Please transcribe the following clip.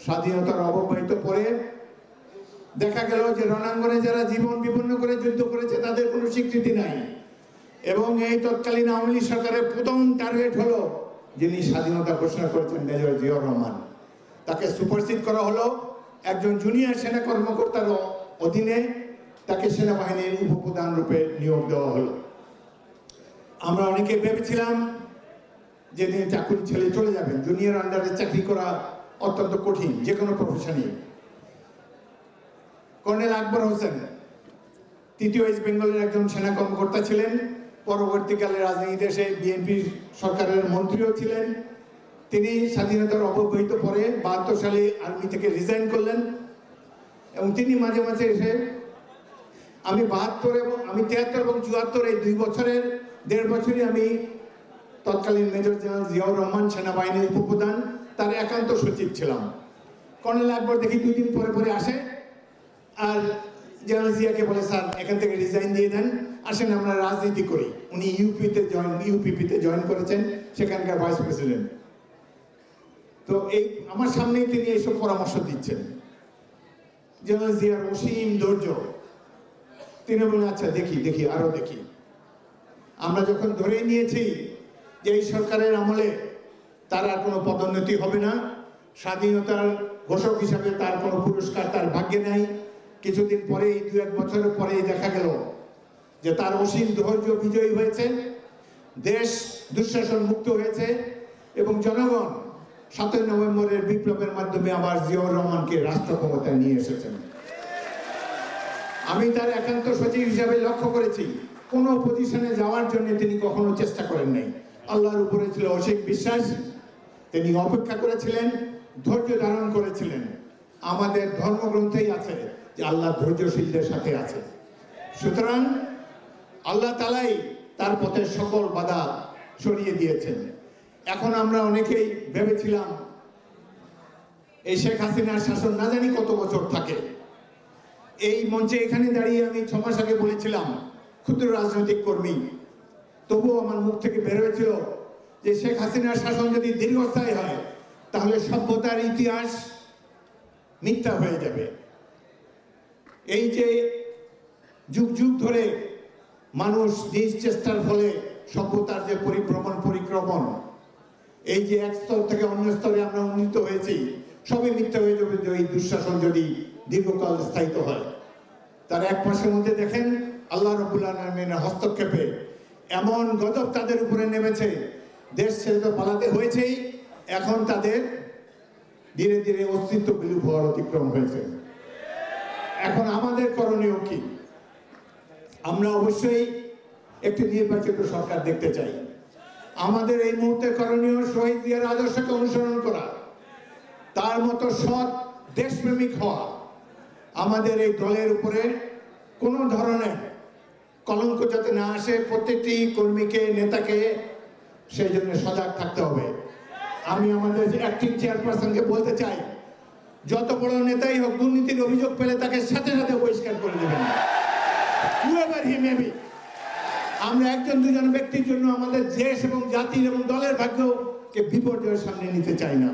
স্বাধীনতার অববাহিত পরে দেখা গেল যে রণাঙ্গনে যারা জীবন বিপন্ন করে যুদ্ধ করেছে তাদের কোনো স্বীকৃতি নাই। এবং এই তৎকালীন আওয়ামী লীগ সরকারের প্রথম টার্গেট হলো যিনি স্বাধীনতা ঘোষণা করেছেন মেজর জিয়াউর রহমান, তাকে সুপারসিড করা হলো। একজন জুনিয়র সেনা কর্মকর্তার অধীনে তাকে সেনাবাহিনীর উপপ্রধান রূপে নিয়োগ দেওয়া হলো। আমরা অনেকে ভেবেছিলাম যে তিনি চাকরি ছেড়ে চলে যাবেন। জুনিয়র আন্ডারে চাকরি করা অত্যন্ত কঠিন যে কোনো প্রফেশনে। কর্নেল আকবর হোসেন তৃতীয় ইস্ট বেঙ্গলের একজন সেনা কর্মকর্তা ছিলেন। পরবর্তীকালে রাজনীতিতে এসে বিএনপি সরকারের মন্ত্রীও ছিলেন। তিনি স্বাধীনতার অব্যবহিত পরে ৭২ সালে আর্মি থেকে রিজাইন করলেন এবং তিনি মাঝে মাঝে এসে আমি ৭২ এবং আমি ৭৩ এবং ৭৪ এই ২ বছরের ১.৫ বছরই আমি তৎকালীন মেজর জেনারেল জিয়াউর রহমান সেনাবাহিনীর উপপ্রধান তার একান্ত সচিব ছিলাম। কর্নেল আকবর দেখি ২ দিন পরে পরে আসে আর জেনারেল জিয়াকে বলে, স্যার এখান থেকে রিজাইন দিয়ে দেন, আসেন আমরা রাজনীতি করি। উনি ইউপিপিতে জয়েন করেছেন, সেখানকার ভাইস প্রেসিডেন্ট। তো এই আমার সামনেই তিনি এইসব পরামর্শ দিচ্ছেন। জেনারেল জিয়ার অসীম ধৈর্য। তিনি বলেন, আচ্ছা দেখি আরো দেখি। আমরা যখন ধরেই নিয়েছি যে এই সরকারের আমলে তার আর কোনো পদোন্নতি হবে না, স্বাধীনতার ঘোষক হিসাবে তার কোনো পুরস্কার তার ভাগ্যে নাই, কিছুদিন পরেই ২-১ বছরের পরেই দেখা গেল যে তার অসীম ধৈর্য বিজয়ী হয়েছে, দেশ দুঃশাসন মুক্ত হয়েছে এবং জনগণ ৭ নভেম্বরের বিপ্লবের মাধ্যমে আবার জিয়াউর রহমানকে রাষ্ট্র ক্ষমতায় নিয়ে এসেছেন। আমি তার একান্ত সচিব হিসাবে লক্ষ্য করেছি কোনো পজিশনে যাওয়ার জন্য তিনি কখনো চেষ্টা করেন নাই। আল্লাহর উপরে ছিল অসীম বিশ্বাস। তিনি অপেক্ষা করেছিলেন, ধৈর্য ধারণ করেছিলেন। আমাদের ধর্মগ্রন্থেই আছে যে আল্লাহ ধৈর্যশীলদের সাথে আছে। সুতরাং আল্লাহ তাআলাই তার পথে সকল বাধা সরিয়ে দিয়েছেন। এখন আমরা অনেকেই ভেবেছিলাম এই শেখ হাসিনার শাসন না জানি কত বছর থাকে। এই মঞ্চে এখানে দাঁড়িয়ে আমি ৬ মাস আগে বলেছিলাম, ক্ষুদ্র রাজনৈতিক কর্মী, তবুও আমার মুখ থেকে বের হয়েছিল যে শেখ হাসিনার শাসন যদি দীর্ঘস্থায়ী হয় তাহলে সভ্যতার ইতিহাস মিথ্যা হয়ে যাবে। এই যে যুগ যুগ ধরে মানুষ নিজ চেষ্টার ফলে সভ্যতার যে পরিক্রমণ, এই যে এক স্তর থেকে অন্য স্তরে আমরা উন্নীত হয়েছি, সবই মিথ্যা হয়ে যাবে যে এই দুঃশাসন যদি দীর্ঘকাল স্থায়িত হয়। তার ১ মাসের মধ্যে দেখেন আল্লাহ রাব্বুল আলামিনের হস্তক্ষেপে এমন গজব তাদের উপরে নেমেছে, দেশ ছেড়ে তো পালাতে হয়েছেই, এখন তাদের ধীরে ধীরে অস্তিত্ব বিলুপ হওয়ার অতিক্রম হয়েছে। এখন আমাদের করণীয় কি? আমরা অবশ্যই একটি নির্বাচিত সরকার দেখতে চাই। আমাদের এই মুহূর্তে করণীয় শহীদ জিয়ার আদর্শকে অনুসরণ করা, তার মতো সৎ দেশপ্রেমিক হওয়া। আমাদের এই দলের উপরে কোনো ধরনের কলঙ্ক যাতে না আসে, প্রত্যেকটি কর্মীকে, নেতাকে সেই জন্য সজাগ থাকতে হবে। আমি আমাদের অ্যাক্টিং চেয়ারপারসনকে বলতে চাই, যত বড় নেতাই হোক, দুর্নীতির অভিযোগ পেলে তাকে সাথে সাথে বহিষ্কার করে দেবেন, whoever he may be। আমরা ১-২ জন ব্যক্তির জন্য আমাদের দেশ এবং জাতির এবং দলের ভাগ্যকে বিপর্যয়ের সামনে নিতে চাই না।